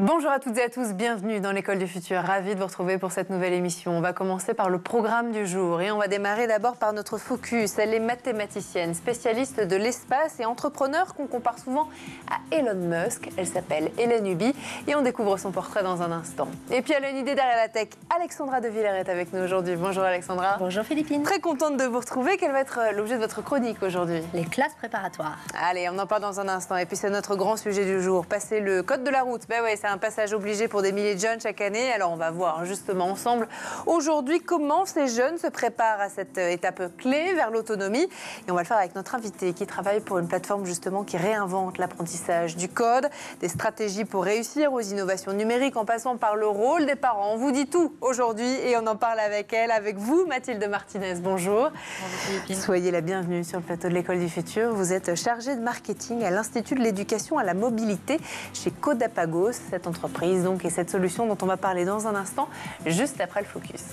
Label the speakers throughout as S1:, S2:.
S1: Bonjour à toutes et à tous, bienvenue dans l'École du Futur. Ravie de vous retrouver pour cette nouvelle émission. On va commencer par le programme du jour et on va démarrer d'abord par notre focus. Elle est mathématicienne, spécialiste de l'espace et entrepreneur qu'on compare souvent à Elon Musk. Elle s'appelle Hélène Huby et on découvre son portrait dans un instant. Et puis elle a une idée derrière la tech. Alexandra De Villers est avec nous aujourd'hui. Bonjour Alexandra.
S2: Bonjour Philippine.
S1: Très contente de vous retrouver. Quel va être l'objet de votre chronique aujourd'hui?
S2: Les classes préparatoires.
S1: Allez, on en parle dans un instant. Et puis c'est notre grand sujet du jour. Passer le code de la route. Ben ouais, c'est un passage obligé pour des milliers de jeunes chaque année. Alors on va voir justement ensemble aujourd'hui comment ces jeunes se préparent à cette étape clé vers l'autonomie. Et on va le faire avec notre invité qui travaille pour une plateforme justement qui réinvente l'apprentissage du code, des stratégies pour réussir, aux innovations numériques en passant par le rôle des parents. On vous dit tout aujourd'hui et on en parle avec elle, avec vous, Mathilde Martinez. Bonjour.
S2: Bonjour Philippine.
S1: Soyez la bienvenue sur le plateau de l'École du Futur. Vous êtes chargée de marketing à l'Institut de l'éducation à la mobilité chez Codapagos, cette entreprise donc, et cette solution dont on va parler dans un instant, juste après le focus.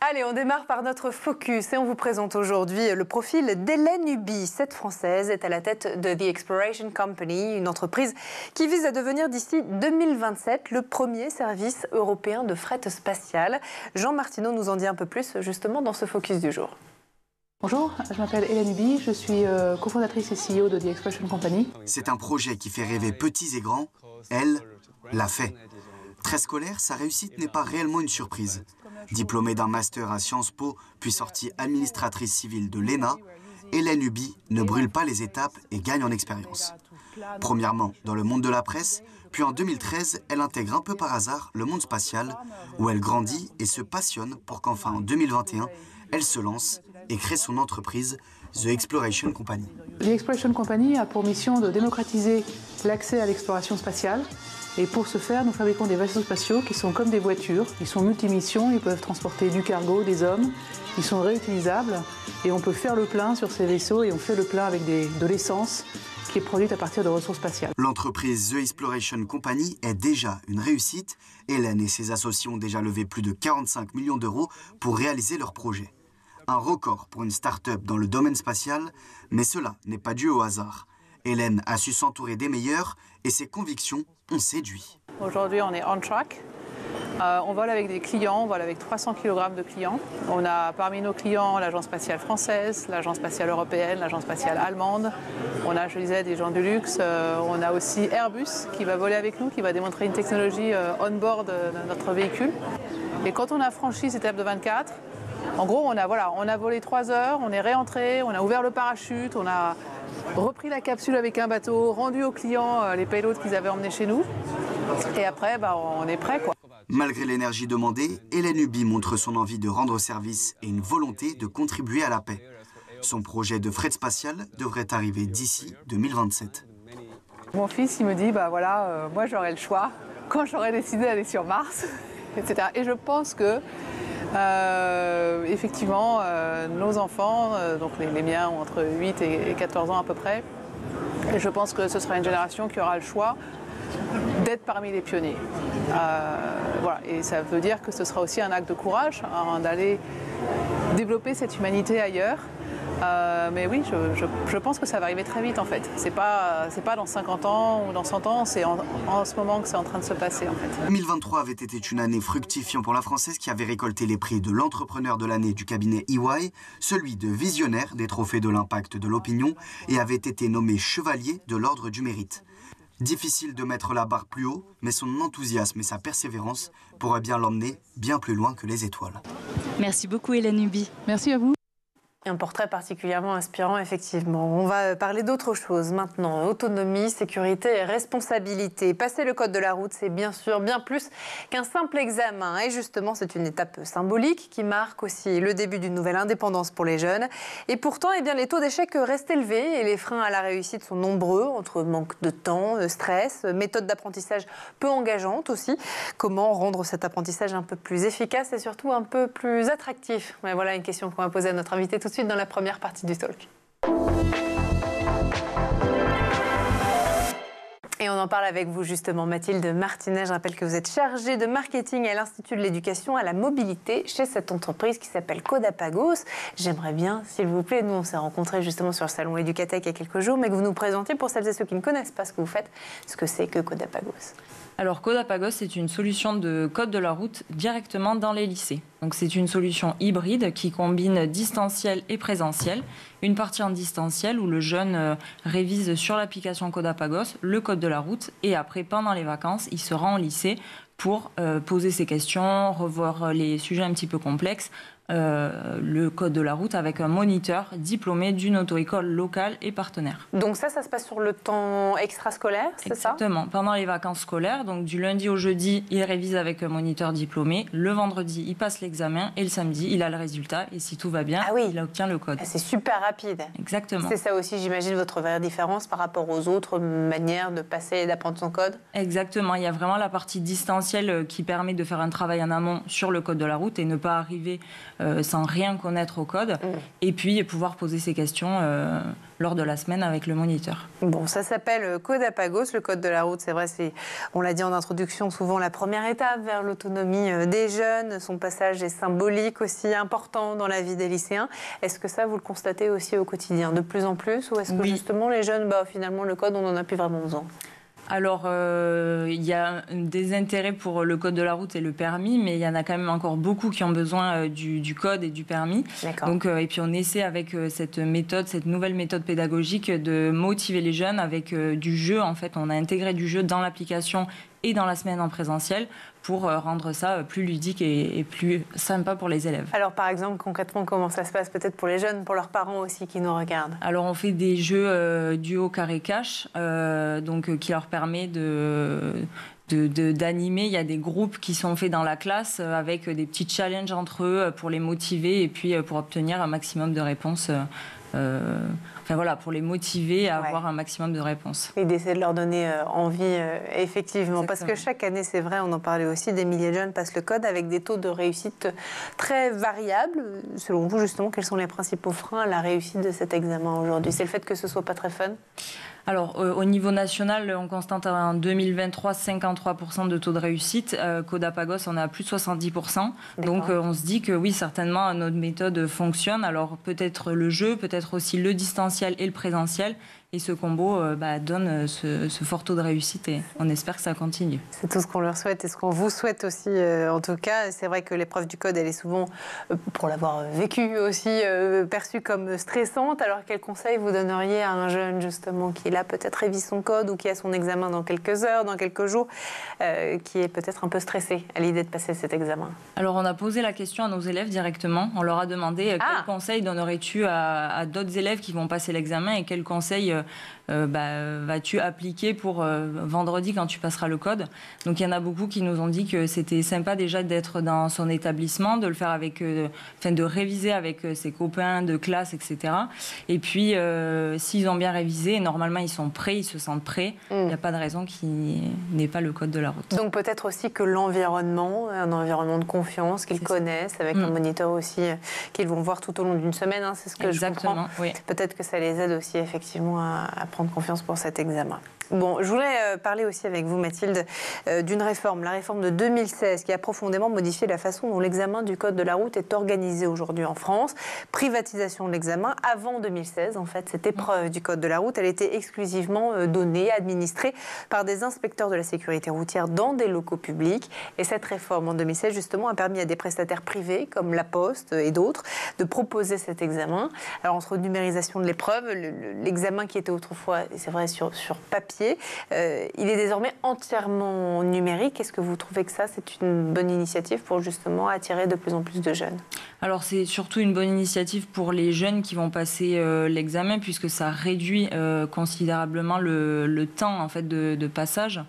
S1: Allez, on démarre par notre focus et on vous présente aujourd'hui le profil d'Hélène Huby. Cette Française est à la tête de The Exploration Company, une entreprise qui vise à devenir d'ici 2027 le premier service européen de fret spatial. Jean Martineau nous en dit un peu plus justement dans ce focus du jour.
S3: Bonjour, je m'appelle Hélène Huby, je suis cofondatrice et CEO de The Exploration Company.
S4: C'est un projet qui fait rêver petits et grands. Elle l'a fait. Très scolaire, sa réussite n'est pas réellement une surprise. Diplômée d'un master à Sciences Po, puis sortie administratrice civile de l'ENA, Hélène Huby ne brûle pas les étapes et gagne en expérience. Premièrement, dans le monde de la presse, puis en 2013, elle intègre un peu par hasard le monde spatial, où elle grandit et se passionne pour qu'enfin en 2021, elle se lance et crée son entreprise, The Exploration Company.
S3: The Exploration Company a pour mission de démocratiser l'accès à l'exploration spatiale. Et pour ce faire, nous fabriquons des vaisseaux spatiaux qui sont comme des voitures. Ils sont multimissions, ils peuvent transporter du cargo, des hommes. Ils sont réutilisables et on peut faire le plein sur ces vaisseaux et on fait le plein avec de l'essence qui est produite à partir de ressources spatiales.
S4: L'entreprise The Exploration Company est déjà une réussite. Hélène et ses associés ont déjà levé plus de 45 millions d'euros pour réaliser leur projet. Un record pour une start-up dans le domaine spatial, mais cela n'est pas dû au hasard. Hélène a su s'entourer des meilleurs et ses convictions ont séduit.
S3: Aujourd'hui, on est on track. On vole avec des clients, on vole avec 300 kg de clients. On a parmi nos clients l'Agence spatiale française, l'Agence spatiale européenne, l'Agence spatiale allemande. On a, je disais, des gens du luxe. On a aussi Airbus qui va voler avec nous, qui va démontrer une technologie on-board de notre véhicule. Et quand on a franchi cette étape de 24, en gros, on a volé 3 heures, on est réentré, on a ouvert le parachute, on a repris la capsule avec un bateau, rendu aux clients les payloads qu'ils avaient emmenés chez nous. Et après, on est prêt, quoi.
S4: Malgré l'énergie demandée, Hélène Huby montre son envie de rendre service et une volonté de contribuer à la paix. Son projet de fret spatial devrait arriver d'ici 2027.
S3: Mon fils, il me dit, moi j'aurai le choix quand j'aurai décidé d'aller sur Mars, etc. Et je pense que effectivement, nos enfants, donc les miens ont entre 8 et 14 ans à peu près, et je pense que ce sera une génération qui aura le choix d'être parmi les pionniers. Et ça veut dire que ce sera aussi un acte de courage d'aller développer cette humanité ailleurs. Mais oui, je pense que ça va arriver très vite en fait. C'est pas dans 50 ans ou dans 100 ans, c'est en ce moment que c'est en train de se passer en fait.
S4: 2023 avait été une année fructifiante pour la Française qui avait récolté les prix de l'entrepreneur de l'année du cabinet EY, celui de visionnaire des trophées de l'impact de l'opinion et avait été nommé chevalier de l'ordre du mérite. Difficile de mettre la barre plus haut, mais son enthousiasme et sa persévérance pourraient bien l'emmener bien plus loin que les étoiles.
S2: Merci beaucoup Hélène Huby.
S3: Merci à vous.
S1: Un portrait particulièrement inspirant, effectivement. On va parler d'autre chose maintenant. Autonomie, sécurité et responsabilité. Passer le code de la route, c'est bien sûr bien plus qu'un simple examen. Et justement, c'est une étape symbolique qui marque aussi le début d'une nouvelle indépendance pour les jeunes. Et pourtant, les taux d'échec restent élevés et les freins à la réussite sont nombreux, entre manque de temps, stress, méthode d'apprentissage peu engageante aussi. Comment rendre cet apprentissage un peu plus efficace et surtout un peu plus attractif? Mais voilà une question qu'on va poser à notre invité tout de suite dans la première partie du talk. Et on en parle avec vous justement, Mathilde Martinet. Je rappelle que vous êtes chargée de marketing à l'Institut de l'éducation à la mobilité chez cette entreprise qui s'appelle Codapagos. J'aimerais bien, s'il vous plaît, nous on s'est rencontrés justement sur le salon Educatech il y a quelques jours, mais que vous nous présentiez pour celles et ceux qui ne connaissent pas ce que vous faites, ce que c'est que Codapagos.
S5: Alors Codapagos, c'est une solution de code de la route directement dans les lycées. Donc c'est une solution hybride qui combine distanciel et présentiel. Une partie en distanciel où le jeune révise sur l'application Codapagos le code de la route et après, pendant les vacances, il se rend au lycée pour poser ses questions, revoir les sujets un petit peu complexes, le code de la route avec un moniteur diplômé d'une auto-école locale et partenaire.
S1: Donc ça se passe sur le temps extrascolaire, c'est ça?
S5: Exactement, pendant les vacances scolaires. Donc du lundi au jeudi, il révise avec un moniteur diplômé. Le vendredi, il passe l'examen et le samedi, il a le résultat. Et si tout va bien, il obtient le code.
S1: C'est super rapide.
S5: Exactement.
S1: C'est ça aussi, j'imagine, votre vraie différence par rapport aux autres manières de passer et d'apprendre son code?
S5: Exactement, il y a vraiment la partie distancielle qui permet de faire un travail en amont sur le code de la route et ne pas arriver sans rien connaître au code, et puis pouvoir poser ses questions lors de la semaine avec le moniteur.
S1: Bon, ça s'appelle Codapagos, le code de la route. C'est vrai, on l'a dit en introduction, souvent la première étape vers l'autonomie des jeunes. Son passage est symbolique aussi, important dans la vie des lycéens. Est-ce que ça, vous le constatez aussi au quotidien, de plus en plus, ou est-ce que justement les jeunes, finalement, le code, on n'en a plus vraiment besoin?
S5: Alors, il y a des intérêts pour le code de la route et le permis, mais il y en a quand même encore beaucoup qui ont besoin du code et du permis. Donc, et puis on essaie avec cette nouvelle méthode pédagogique de motiver les jeunes avec du jeu. En fait, on a intégré du jeu dans l'application et dans la semaine en présentiel pour rendre ça plus ludique et plus sympa pour les élèves. Alors
S1: par exemple, concrètement, comment ça se passe peut-être pour les jeunes, pour leurs parents aussi qui nous regardent?
S5: Alors on fait des jeux duo carré cash, qui leur permet d'animer. Il y a des groupes qui sont faits dans la classe avec des petits challenges entre eux pour les motiver et puis pour obtenir un maximum de réponses. Pour les motiver à avoir un maximum de réponses.
S1: Et d'essayer de leur donner envie, effectivement. Exactement. Parce que chaque année, c'est vrai, on en parlait aussi, des milliers de jeunes passent le code avec des taux de réussite très variables. Selon vous, justement, quels sont les principaux freins à la réussite de cet examen aujourd'hui? C'est le fait que ce soit pas très fun?
S5: Alors, au niveau national, on constate en 2023 53% de taux de réussite. Codapagos, on est à plus de 70%. Donc, on se dit que oui, certainement, notre méthode fonctionne. Alors, peut-être le jeu, peut-être aussi le distanciel et le présentiel. Et ce combo donne ce fort taux de réussite et on espère que ça continue.
S1: C'est tout ce qu'on leur souhaite et ce qu'on vous souhaite aussi, en tout cas. C'est vrai que l'épreuve du code, elle est souvent, pour l'avoir vécue aussi, perçue comme stressante. Alors, quel conseil vous donneriez à un jeune, justement, qui là peut-être révise son code ou qui a son examen dans quelques heures, dans quelques jours, qui est peut-être un peu stressé à l'idée de passer cet examen?
S5: Alors, on a posé la question à nos élèves directement. On leur a demandé quel conseil donnerais-tu à d'autres élèves qui vont passer l'examen et quel conseil vas-tu appliquer pour vendredi quand tu passeras le code. Donc il y en a beaucoup qui nous ont dit que c'était sympa déjà d'être dans son établissement, de le faire de réviser avec ses copains de classe, etc. Et puis s'ils ont bien révisé, normalement ils sont prêts, ils se sentent prêts. Il n'y a pas de raison qu'ils n'aient pas le code de la route.
S1: Donc peut-être aussi que l'environnement, un environnement de confiance qu'ils connaissent, avec un moniteur aussi qu'ils vont voir tout au long d'une semaine, c'est ce que je comprends. Oui. Peut-être que ça les aide aussi effectivement à prendre confiance pour cet examen. Bon, je voulais parler aussi avec vous, Mathilde, d'une réforme, la réforme de 2016, qui a profondément modifié la façon dont l'examen du code de la route est organisé aujourd'hui en France. Privatisation de l'examen. Avant 2016, en fait, cette épreuve du code de la route, elle était exclusivement donnée, administrée par des inspecteurs de la sécurité routière dans des locaux publics. Et cette réforme en 2016, justement, a permis à des prestataires privés, comme La Poste et d'autres, de proposer cet examen. Alors, entre numérisation de l'épreuve, l'examen qui était autrefois, c'est vrai, sur papier, il est désormais entièrement numérique. Est-ce que vous trouvez que ça, c'est une bonne initiative pour justement attirer de plus en plus de jeunes?
S5: Alors c'est surtout une bonne initiative pour les jeunes qui vont passer l'examen puisque ça réduit considérablement le temps en fait, de passage.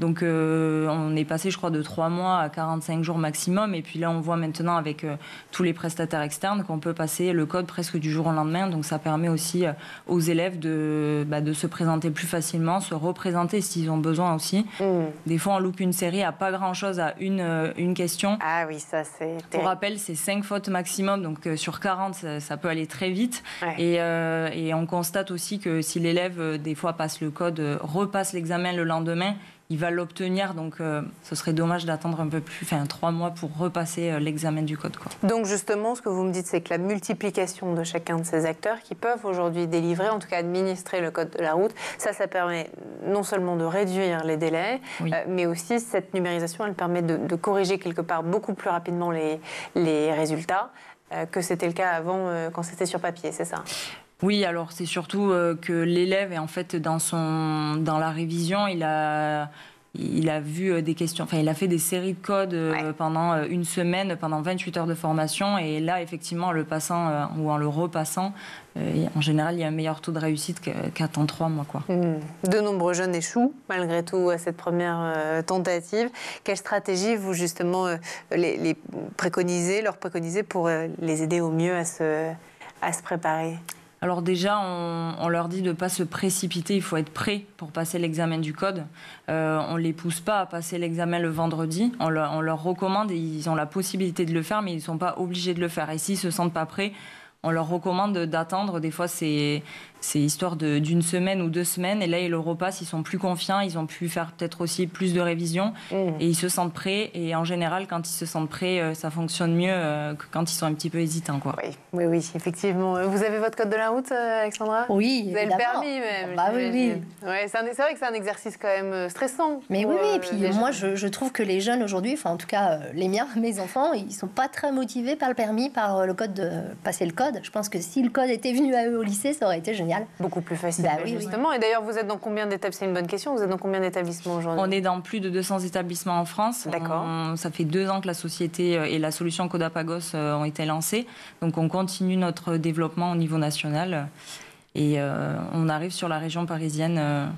S5: Donc on est passé, je crois, de 3 mois à 45 jours maximum. Et puis là, on voit maintenant avec tous les prestataires externes qu'on peut passer le code presque du jour au lendemain. Donc ça permet aussi aux élèves de se présenter plus facilement, se représenter s'ils ont besoin aussi. Des fois, on loupe une série à pas grand-chose, à une question.
S1: Ah oui, ça c'est terrible.
S5: Pour rappel, c'est 5 fautes maximum, donc sur 40, ça peut aller très vite.
S1: Ouais.
S5: Et on constate aussi que si l'élève, des fois, passe le code, repasse l'examen le lendemain, il va l'obtenir, donc ce serait dommage d'attendre un peu plus, 3 mois pour repasser l'examen du code, quoi.
S1: Donc justement, ce que vous me dites, c'est que la multiplication de chacun de ces acteurs qui peuvent aujourd'hui délivrer, en tout cas administrer le code de la route, ça permet non seulement de réduire les délais,
S5: oui.
S1: Mais aussi cette numérisation, elle permet de corriger quelque part beaucoup plus rapidement les résultats que c'était le cas avant quand c'était sur papier, c'est ça ?
S5: Oui, alors c'est surtout que l'élève est en fait dans la révision, il a vu des questions, il a fait des séries de codes pendant une semaine, pendant 28 heures de formation, et là effectivement en le passant ou en le repassant, en général il y a un meilleur taux de réussite qu'à temps 3 mois, quoi.
S1: De nombreux jeunes échouent malgré tout à cette première tentative. Quelle stratégie vous justement leur préconisez pour les aider au mieux à se préparer ?
S5: Alors déjà, on leur dit de ne pas se précipiter, il faut être prêt pour passer l'examen du code. On ne les pousse pas à passer l'examen le vendredi, on leur recommande, et ils ont la possibilité de le faire, mais ils ne sont pas obligés de le faire. Et s'ils ne se sentent pas prêts, on leur recommande d'attendre. Des fois, c'est histoire d'une semaine ou 2 semaines. Et là, ils le repassent, ils sont plus confiants. Ils ont pu faire peut-être aussi plus de révisions. Et ils se sentent prêts. Et en général, quand ils se sentent prêts, ça fonctionne mieux que quand ils sont un petit peu hésitants, quoi.
S1: Oui, effectivement. Vous avez votre code de la route, Alexandra ?
S2: Oui,
S1: vous avez le permis même.
S2: Bah oui.
S1: Ouais, c'est vrai que c'est un exercice quand même stressant.
S2: Mais oui, et puis moi, je trouve que les jeunes aujourd'hui, en tout cas les miens, mes enfants, ils sont pas très motivés par le permis, par le code, de passer le code. Je pense que si le code était venu à eux au lycée, ça aurait été génial.
S1: Beaucoup plus facile, justement. Et d'ailleurs, vous êtes dans combien d'établissements ? C'est une bonne question. Vous êtes dans combien d'établissements aujourd'hui ?
S5: On est dans plus de 200 établissements en France.
S1: D'accord.
S5: Ça fait 2 ans que la société et la solution Codapagos ont été lancées. Donc on continue notre développement au niveau national. Et on arrive sur la région parisienne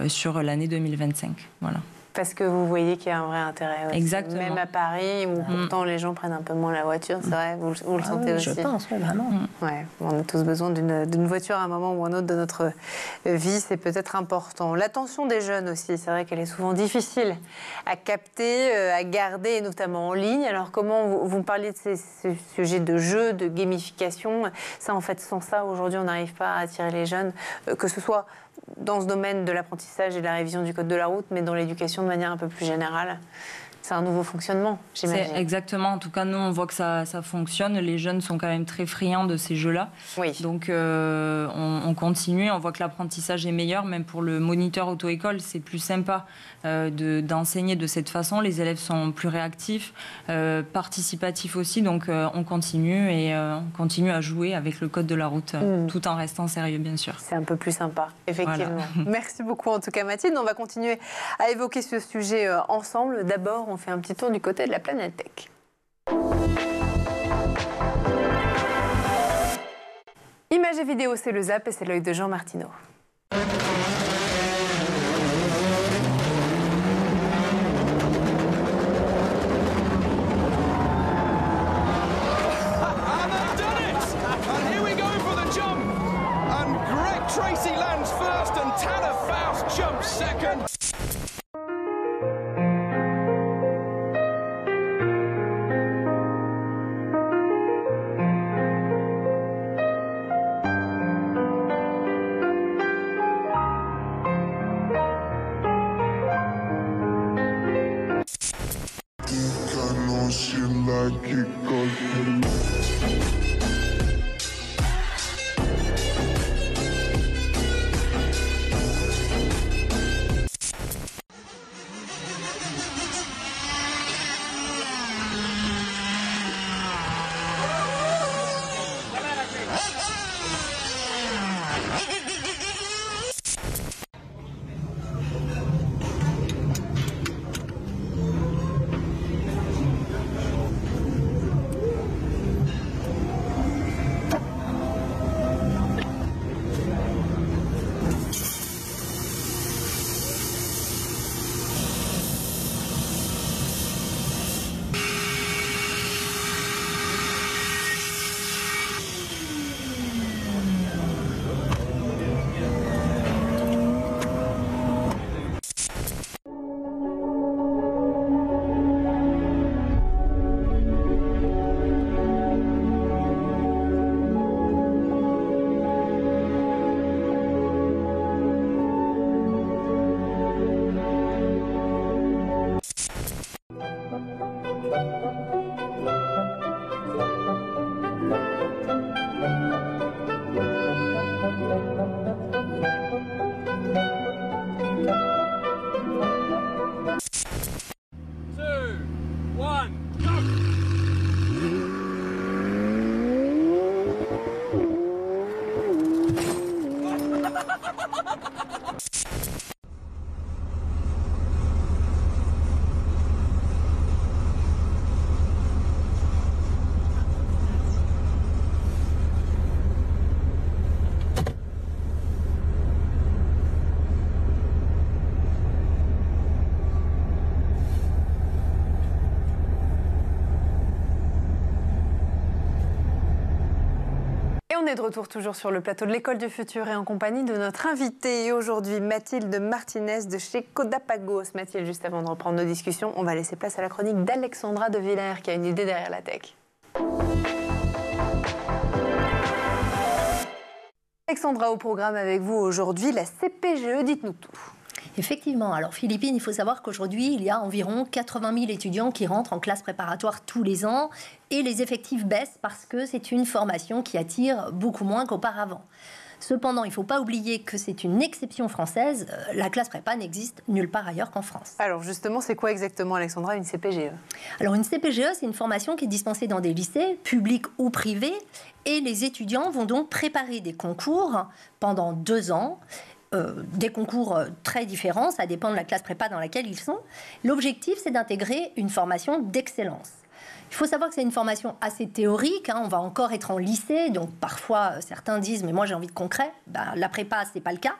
S5: sur l'année 2025. Voilà.
S1: Parce que vous voyez qu'il y a un vrai intérêt aussi.
S5: Exactement.
S1: Même à Paris, où pourtant les gens prennent un peu moins la voiture, c'est vrai, vous le sentez aussi.
S2: Je pense, vraiment.
S1: Ouais, on a tous besoin d'une voiture à un moment ou un autre de notre vie, c'est peut-être important. L'attention des jeunes aussi, c'est vrai qu'elle est souvent difficile à capter, à garder, et notamment en ligne. Alors comment vous me parliez de ces sujets de jeu, de gamification, ça en fait, sans ça, aujourd'hui, on n'arrive pas à attirer les jeunes, que ce soit dans ce domaine de l'apprentissage et de la révision du code de la route, mais dans l'éducation de manière un peu plus générale. C'est un nouveau fonctionnement, j'imagine.
S5: C'est exactement. En tout cas, nous, on voit que ça fonctionne. Les jeunes sont quand même très friands de ces jeux-là.
S1: Oui.
S5: Donc, on continue. On voit que l'apprentissage est meilleur. Même pour le moniteur auto-école, c'est plus sympa d'enseigner de cette façon. Les élèves sont plus réactifs, participatifs aussi. Donc, on continue et on continue à jouer avec le code de la route, tout en restant sérieux, bien sûr.
S1: C'est un peu plus sympa, effectivement.
S5: Voilà.
S1: Merci beaucoup, en tout cas, Mathilde. On va continuer à évoquer ce sujet ensemble. D'abord, on fait un petit tour du côté de la planète tech. Images et vidéos, c'est le Zap et c'est l'œil de Jean Martineau.
S6: Tracy lands first and Tanner Faust jumps second.
S1: on est de retour toujours sur le plateau de l'École du Futur et en compagnie de notre invitée aujourd'hui, Mathilde Martinez de chez Codapagos. Mathilde, juste avant de reprendre nos discussions, on va laisser place à la chronique d'Alexandra de Villers qui a une idée derrière la tech. Alexandra, au programme avec vous aujourd'hui, la CPGE, dites-nous tout.
S2: Effectivement. Alors, Philippines, il faut savoir qu'aujourd'hui, il y a environ 80 000 étudiants qui rentrent en classe préparatoire tous les ans et les effectifs baissent parce que c'est une formation qui attire beaucoup moins qu'auparavant. Cependant, il ne faut pas oublier que c'est une exception française. La classe prépa n'existe nulle part ailleurs qu'en France.
S1: Alors justement, c'est quoi exactement, Alexandra, une CPGE?
S2: Alors une CPGE, c'est une formation qui est dispensée dans des lycées, publics ou privés, et les étudiants vont donc préparer des concours pendant 2 ans. Des concours très différents, ça dépend de la classe prépa dans laquelle ils sont. L'objectif, c'est d'intégrer une formation d'excellence. Il faut savoir que c'est une formation assez théorique, on va encore être en lycée, donc parfois certains disent « mais moi j'ai envie de concret », la prépa, ce n'est pas le cas.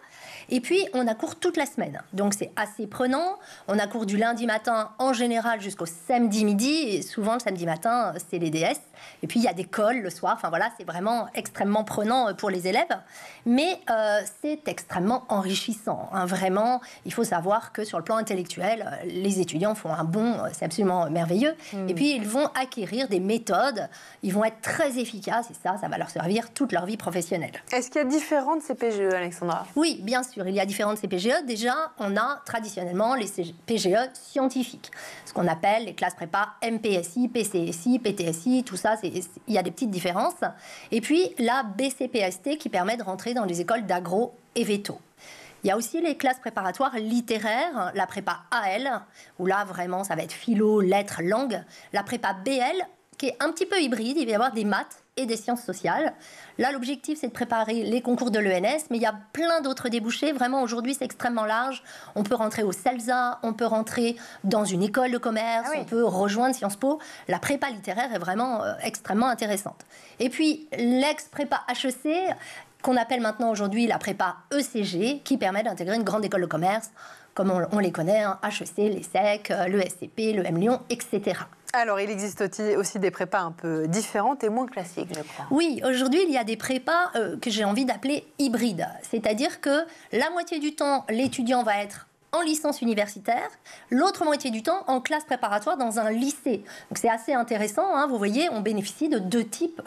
S2: Et puis, on a cours toute la semaine, donc c'est assez prenant. On a cours du lundi matin en général jusqu'au samedi midi, et souvent le samedi matin, c'est les DS. Et puis, il y a des cols le soir, enfin voilà, c'est vraiment extrêmement prenant pour les élèves. Mais c'est extrêmement enrichissant, vraiment. Il faut savoir que sur le plan intellectuel, les étudiants font un bond, c'est absolument merveilleux. Et puis, ils vont acquérir des méthodes, ils vont être très efficaces, et ça va leur servir toute leur vie professionnelle.
S1: Est-ce qu'il y a différentes CPGE, Alexandra?
S2: Oui, bien sûr. Il y a différentes CPGE. Déjà, on a traditionnellement les CPGE scientifiques, ce qu'on appelle les classes prépa MPSI, PCSI, PTSI, tout ça, il y a des petites différences. Et puis la BCPST qui permet de rentrer dans les écoles d'agro et véto. Il y a aussi les classes préparatoires littéraires, la prépa AL, où là vraiment ça va être philo, lettres, langue. La prépa BL, qui est un petit peu hybride, il va y avoir des maths et des sciences sociales. Là, l'objectif, c'est de préparer les concours de l'ENS, mais il y a plein d'autres débouchés. Vraiment, aujourd'hui, c'est extrêmement large. On peut rentrer au CELSA, on peut rentrer dans une école de commerce, on peut rejoindre Sciences Po. La prépa littéraire est vraiment extrêmement intéressante. Et puis, l'ex-prépa HEC, qu'on appelle maintenant aujourd'hui la prépa ECG, qui permet d'intégrer une grande école de commerce, comme on les connaît, HEC, l'ESSEC, l'ESCP, l'EM Lyon, etc.
S1: Alors, il existe aussi des prépas un peu différentes et moins classiques, je crois.
S2: Oui, aujourd'hui, il y a des prépas que j'ai envie d'appeler hybrides. C'est-à-dire que la moitié du temps, l'étudiant va être en licence universitaire, l'autre moitié du temps en classe préparatoire dans un lycée. Donc c'est assez intéressant, vous voyez, on bénéficie de 2 types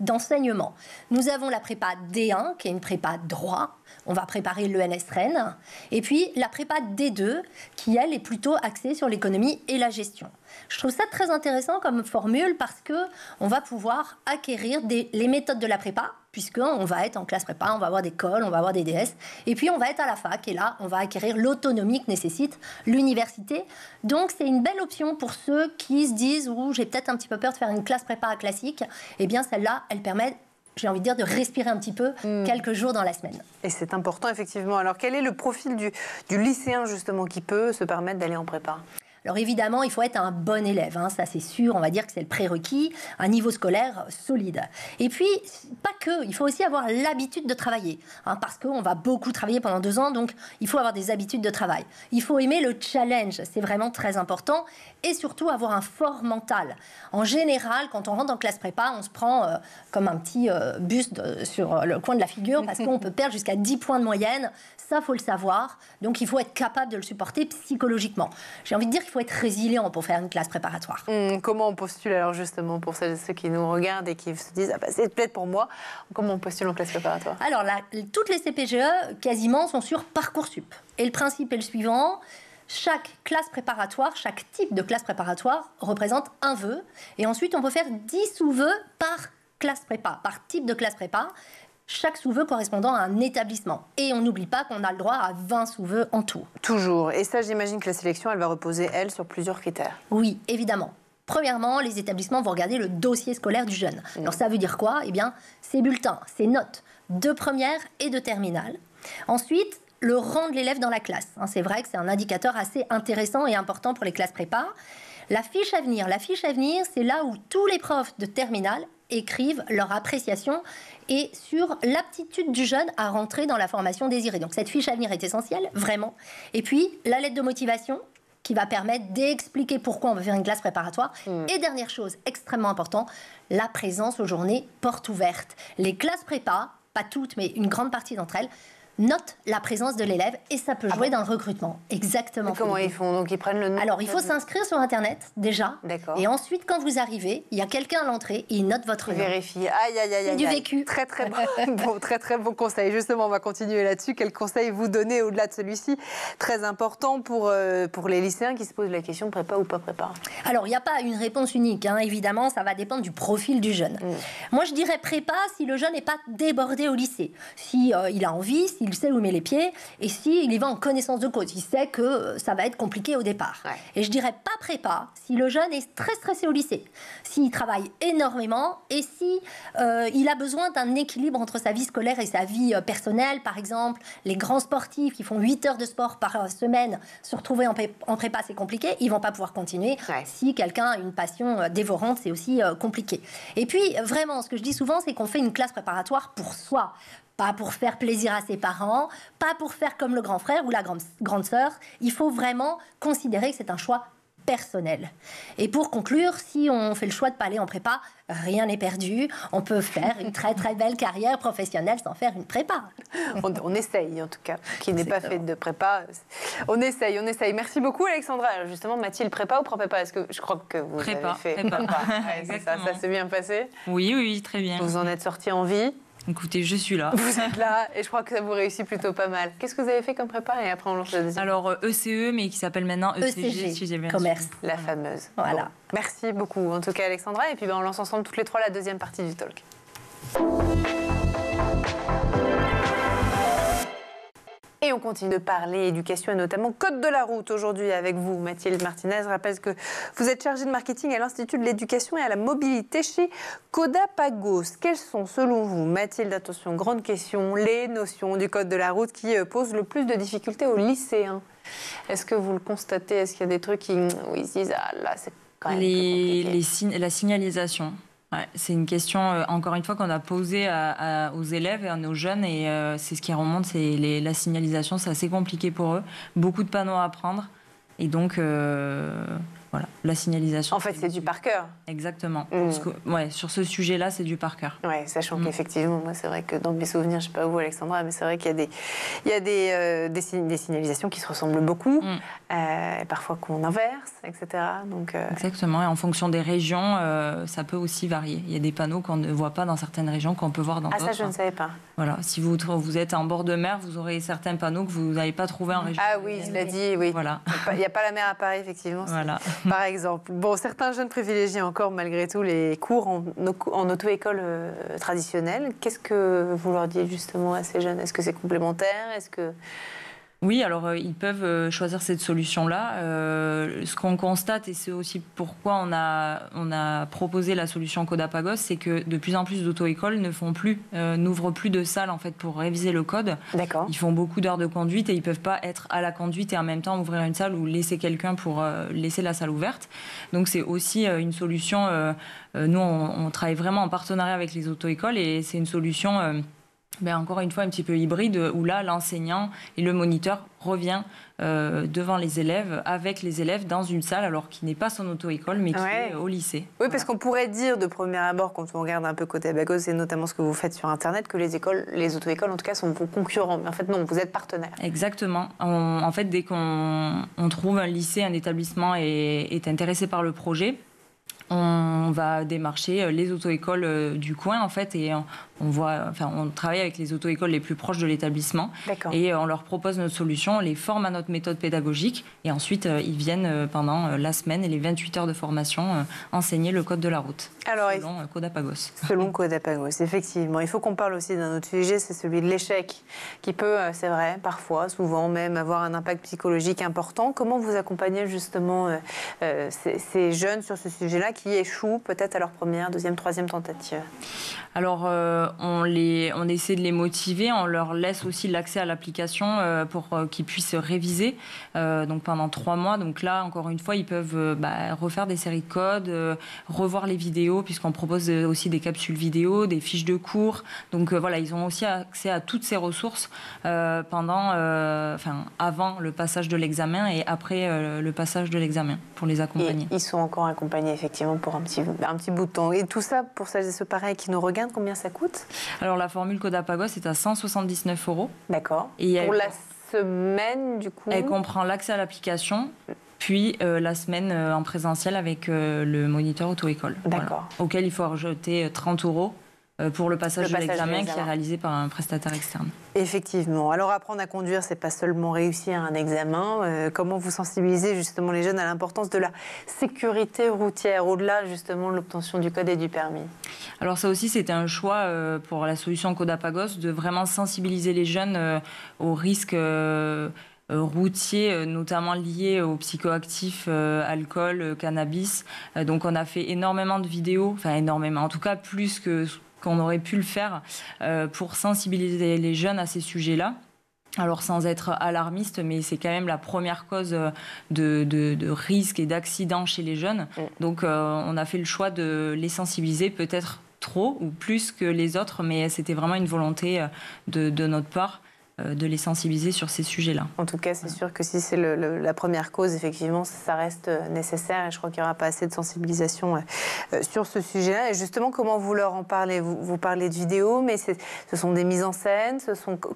S2: d'enseignement. Nous avons la prépa D1, qui est une prépa droit, on va préparer l'ENS Rennes, et puis la prépa D2, qui elle est plutôt axée sur l'économie et la gestion. Je trouve ça très intéressant comme formule parce qu'on va pouvoir acquérir les méthodes de la prépa, puisqu'on va être en classe prépa, on va avoir des cols, on va avoir des DS, et puis on va être à la fac, et là, on va acquérir l'autonomie que nécessite l'université. Donc, c'est une belle option pour ceux qui se disent « j'ai peut-être un petit peu peur de faire une classe prépa classique », eh bien, celle-là, elle permet, j'ai envie de dire, de respirer un petit peu quelques jours dans la semaine.
S1: Et c'est important, effectivement. Alors, quel est le profil du lycéen, justement, qui peut se permettre d'aller en prépa ?
S2: Alors évidemment, il faut être un bon élève, ça c'est sûr, on va dire que c'est le prérequis, un niveau scolaire solide. Et puis, pas que, il faut aussi avoir l'habitude de travailler, parce qu'on va beaucoup travailler pendant 2 ans, donc il faut avoir des habitudes de travail. Il faut aimer le challenge, c'est vraiment très important, et surtout avoir un fort mental. En général, quand on rentre en classe prépa, on se prend comme un petit buste sur le coin de la figure, parce qu'on peut perdre jusqu'à 10 points de moyenne, ça faut le savoir, donc il faut être capable de le supporter psychologiquement. J'ai envie de dire qu'il faut être résilient pour faire une classe préparatoire.
S1: Comment on postule alors justement pour celles et ceux qui nous regardent et qui se disent c'est peut-être pour moi, comment on postule en classe préparatoire?
S2: Alors là, toutes les CPGE quasiment sont sur Parcoursup. Et le principe est le suivant, chaque classe préparatoire, chaque type de classe préparatoire représente un vœu et ensuite on peut faire 10 sous-vœux par classe prépa, par type de classe prépa. Chaque sous-vœu correspondant à un établissement. Et on n'oublie pas qu'on a le droit à 20 sous-vœux en tout.
S1: Toujours. Et ça, j'imagine que la sélection, elle va reposer, elle, sur plusieurs critères.
S2: Oui, évidemment. Premièrement, les établissements vont regarder le dossier scolaire du jeune. Alors ça veut dire quoi? Eh bien, ses bulletins, ses notes de première et de terminale. Ensuite, le rang de l'élève dans la classe. C'est vrai que c'est un indicateur assez intéressant et important pour les classes prépa. La fiche à venir. La fiche à venir, c'est là où tous les profs de terminale écrivent leur appréciation et sur l'aptitude du jeune à rentrer dans la formation désirée. Donc cette fiche à venir est essentielle, vraiment. Et puis, la lettre de motivation, qui va permettre d'expliquer pourquoi on veut faire une classe préparatoire. Et dernière chose extrêmement importante, la présence aux journées portes ouvertes. Les classes prépa, pas toutes, mais une grande partie d'entre elles, note la présence de l'élève et ça peut jouer dans le recrutement. Exactement.
S1: Et comment ils font? Donc ils prennent le nom?
S2: Alors il faut s'inscrire sur Internet déjà.
S1: D'accord.
S2: Et ensuite, quand vous arrivez, il y a quelqu'un à l'entrée et il note votre nom.
S1: Vérifie. Aïe, aïe, aïe.
S2: C'est du vécu.
S1: Très, très bon conseil. Justement, on va continuer là-dessus. Quel conseil vous donnez au-delà de celui-ci? Très important pour les lycéens qui se posent la question prépa ou pas prépa.
S2: Alors, il n'y a pas une réponse unique. Évidemment, ça va dépendre du profil du jeune. Moi, je dirais prépa si le jeune n'est pas débordé au lycée. Si il a envie, s'il sait où il met les pieds et s'il y va en connaissance de cause. Il sait que ça va être compliqué au départ. Ouais. Et je dirais pas prépa si le jeune est très stressé au lycée, s'il travaille énormément et si il a besoin d'un équilibre entre sa vie scolaire et sa vie personnelle. Par exemple, les grands sportifs qui font 8 heures de sport par semaine, se retrouver en prépa, c'est compliqué. Ils vont pas pouvoir continuer. Ouais. Si quelqu'un a une passion dévorante, c'est aussi compliqué. Et puis, vraiment, ce que je dis souvent, c'est qu'on fait une classe préparatoire pour soi. Pas pour faire plaisir à ses parents, pas pour faire comme le grand frère ou la grande sœur. Il faut vraiment considérer que c'est un choix personnel. Et pour conclure, si on fait le choix de ne pas aller en prépa, rien n'est perdu. On peut faire une très très belle carrière professionnelle sans faire une prépa.
S1: On essaye en tout cas. Qui n'est pas fait de prépa, on essaye. Merci beaucoup Alexandra. Alors justement, Mathilde, prépa ou prépa? Est-ce que je crois que vous avez fait prépa. Ouais, ça s'est bien passé?
S5: Oui, très bien.
S1: Vous en êtes sortie en vie?
S5: Écoutez, je suis là.
S1: Vous êtes là et je crois que ça vous réussit plutôt pas mal. Qu'est-ce que vous avez fait comme prépa et après on lance la deuxième?
S5: Alors ECE, mais qui s'appelle maintenant ECG, si j'ai bien
S2: commerce.
S1: La fameuse.
S2: Voilà.
S1: Bon. Merci beaucoup en tout cas Alexandra et puis on lance ensemble toutes les trois la deuxième partie du talk. Et on continue de parler éducation et notamment code de la route aujourd'hui avec vous, Mathilde Martinez. Je rappelle que vous êtes chargée de marketing à l'Institut de l'éducation et à la mobilité chez Codapagos. Quelles sont, selon vous, Mathilde, attention, grande question, les notions du code de la route qui posent le plus de difficultés aux lycéens? Est-ce que vous le constatez? Est-ce qu'il y a des trucs où ils se disent « Ah là, c'est quand même plus compliqué ».
S5: La signalisation. Ouais, c'est une question, encore une fois, qu'on a posée aux élèves et à nos jeunes. Et c'est ce qui remonte, c'est la signalisation. C'est assez compliqué pour eux. Beaucoup de panneaux à apprendre. Et donc, voilà, la signalisation.
S1: En fait, c'est du par cœur.
S5: Exactement. Parce que, sur ce sujet-là, c'est du par cœur.
S1: Ouais, sachant qu'effectivement, moi, c'est vrai que dans mes souvenirs, je ne sais pas vous, Alexandra, mais c'est vrai qu'il y a des signalisations qui se ressemblent beaucoup, parfois qu'on inverse, etc. Donc,
S5: Exactement. Et en fonction des régions, ça peut aussi varier. Il y a des panneaux qu'on ne voit pas dans certaines régions, qu'on peut voir dans d'autres.
S1: Ah, ça, je ne savais pas.
S5: Voilà. Si vous êtes en bord de mer, vous aurez certains panneaux que vous n'avez pas trouvés en région.
S1: Ah oui, je l'ai dit, oui.
S5: Voilà.
S1: Il n'y a pas la mer à Paris, effectivement.
S5: Voilà.
S1: Par exemple. Bon, certains jeunes privilégient encore, malgré tout, les cours en auto-école traditionnelle. Qu'est-ce que vous leur dites justement à ces jeunes? Est-ce que c'est complémentaire? Est-ce que...
S5: Oui, alors ils peuvent choisir cette solution-là. Ce qu'on constate, et c'est aussi pourquoi on a proposé la solution Codapagos, c'est que de plus en plus d'auto-écoles n'ouvrent plus de salles en fait, pour réviser le code.
S1: D'accord.
S5: Ils font beaucoup d'heures de conduite et ils ne peuvent pas être à la conduite et en même temps ouvrir une salle ou laisser quelqu'un pour laisser la salle ouverte. Donc c'est aussi une solution. Nous, on travaille vraiment en partenariat avec les auto-écoles et c'est une solution... encore une fois, un petit peu hybride, où là, l'enseignant et le moniteur revient devant les élèves, avec les élèves, dans une salle, alors qui n'est pas son auto-école, mais qui est au lycée.
S1: Oui, parce qu'on pourrait dire de premier abord, quand on regarde un peu Codapagos, et notamment ce que vous faites sur Internet, que les auto-écoles, en tout cas, sont vos concurrents. Mais en fait, non, vous êtes partenaires.
S5: Exactement. En fait, dès qu'on trouve un lycée, un établissement est intéressé par le projet, on va démarcher les auto-écoles du coin, en fait, et on travaille avec les auto-écoles les plus proches de l'établissement. D'accord. Et on leur propose notre solution, on les forme à notre méthode pédagogique, et ensuite, ils viennent pendant la semaine et les 28 heures de formation enseigner le code de la route. Alors, selon Codapagos.
S1: Selon Codapagos, effectivement. Il faut qu'on parle aussi d'un autre sujet, c'est celui de l'échec, qui peut, c'est vrai, parfois, souvent même, avoir un impact psychologique important. Comment vous accompagnez justement ces jeunes sur ce sujet-là qui échouent peut-être à leur première, deuxième, troisième tentative?
S5: Alors, on essaie de les motiver, on leur laisse aussi l'accès à l'application pour qu'ils puissent réviser donc pendant 3 mois. Donc là, encore une fois, ils peuvent refaire des séries de codes, revoir les vidéos, puisqu'on propose aussi des capsules vidéo, des fiches de cours. Donc voilà, ils ont aussi accès à toutes ces ressources avant le passage de l'examen et après le passage de l'examen pour les accompagner.
S1: Et ils sont encore accompagnés effectivement pour un petit bout de temps. Et tout ça, pour celles et ceux pareils qui nous regardent, combien ça coûte?
S5: Alors la formule Codapagos est à 179 €.
S1: D'accord. Pour la semaine, du coup? Elle
S5: comprend l'accès à l'application, puis la semaine en présentiel avec le moniteur auto-école.
S1: D'accord.
S5: Voilà, auquel il faut rajouter 30 € pour le passage de l'examen qui est réalisé par un prestataire externe.
S1: Effectivement. Alors apprendre à conduire, c'est pas seulement réussir un examen. Comment vous sensibilisez justement les jeunes à l'importance de la sécurité routière, au-delà justement de l'obtention du code et du permis?
S5: Alors ça aussi, c'était un choix pour la solution Codapagos, de vraiment sensibiliser les jeunes aux risques routiers, notamment liés aux psychoactifs, alcool, cannabis. Donc on a fait énormément de vidéos, enfin énormément, en tout cas plus qu'on aurait pu le faire pour sensibiliser les jeunes à ces sujets-là. Alors sans être alarmiste, mais c'est quand même la première cause de risque et d'accident chez les jeunes. Donc on a fait le choix de les sensibiliser, peut-être trop ou plus que les autres, mais c'était vraiment une volonté de notre part de les sensibiliser sur ces sujets-là.
S1: En tout cas, c'est sûr que si c'est la première cause, effectivement, ça reste nécessaire et je crois qu'il n'y aura pas assez de sensibilisation sur ce sujet-là. Et justement, comment vous leur en parlez? Vous parlez de vidéos, mais ce sont des mises en scène.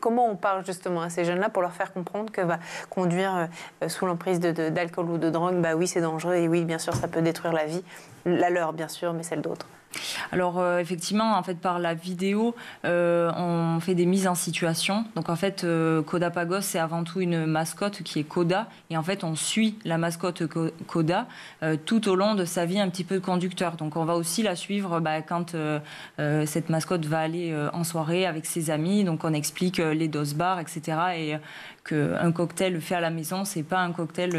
S1: Comment on parle justement à ces jeunes-là pour leur faire comprendre que conduire sous l'emprise d'alcool ou de drogue, oui, c'est dangereux et oui, bien sûr, ça peut détruire la vie. La leur, bien sûr, mais celle d'autres.
S5: Alors effectivement, en fait, par la vidéo, on fait des mises en situation. Donc en fait, Codapagos, c'est avant tout une mascotte qui est Coda. Et en fait, on suit la mascotte Coda tout au long de sa vie un petit peu de conducteur. Donc on va aussi la suivre quand cette mascotte va aller en soirée avec ses amis. Donc on explique les doses barres, etc. Et qu'un cocktail fait à la maison, c'est pas un cocktail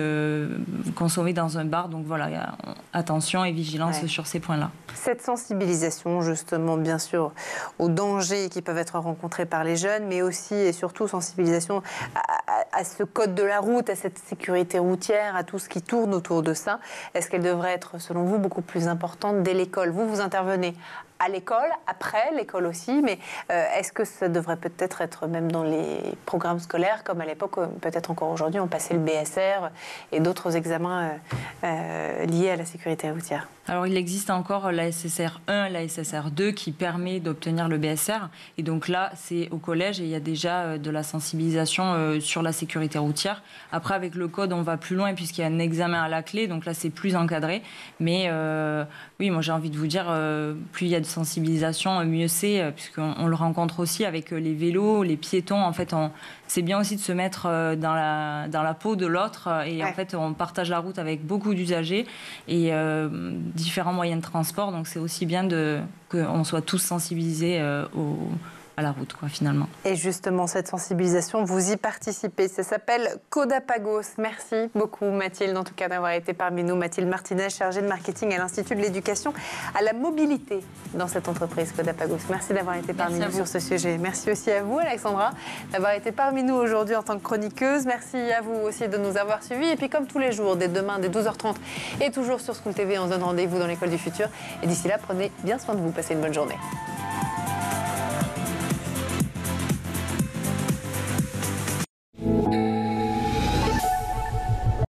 S5: consommé dans un bar. Donc voilà, attention et vigilance sur ces points-là.
S1: Cette sensibilisation, justement, bien sûr, aux dangers qui peuvent être rencontrés par les jeunes, mais aussi et surtout sensibilisation à ce code de la route, à cette sécurité routière, à tout ce qui tourne autour de ça. Est-ce qu'elle devrait être, selon vous, beaucoup plus importante dès l'école? Vous intervenez à l'école, après l'école aussi, mais est-ce que ça devrait peut-être être même dans les programmes scolaires, comme à l'époque, peut-être encore aujourd'hui, on passait le BSR et d'autres examens liés à la sécurité routière?
S5: Alors il existe encore la SSR 1, la SSR 2 qui permet d'obtenir le BSR. Et donc là, c'est au collège et il y a déjà de la sensibilisation sur la sécurité routière. Après, avec le code, on va plus loin puisqu'il y a un examen à la clé. Donc là, c'est plus encadré. Mais oui, moi j'ai envie de vous dire, plus il y a de sensibilisation, mieux c'est, puisqu'on le rencontre aussi avec les vélos, les piétons. En fait, c'est bien aussi de se mettre dans la peau de l'autre. Et en fait, on partage la route avec beaucoup d'usagers et différents moyens de transport. Donc c'est aussi bien qu'on soit tous sensibilisés à la route, finalement.
S1: Et justement, cette sensibilisation, vous y participez. Ça s'appelle Codapagos. Merci beaucoup, Mathilde, en tout cas, d'avoir été parmi nous. Mathilde Martinez, chargée de marketing à l'Institut de l'éducation à la mobilité dans cette entreprise Codapagos. Merci d'avoir été parmi nous sur ce sujet. Merci aussi à vous, Alexandra, d'avoir été parmi nous aujourd'hui en tant que chroniqueuse. Merci à vous aussi de nous avoir suivis. Et puis, comme tous les jours, dès demain, dès 12h30, et toujours sur School TV, on se donne rendez-vous dans l'école du futur. Et d'ici là, prenez bien soin de vous. Passez une bonne journée.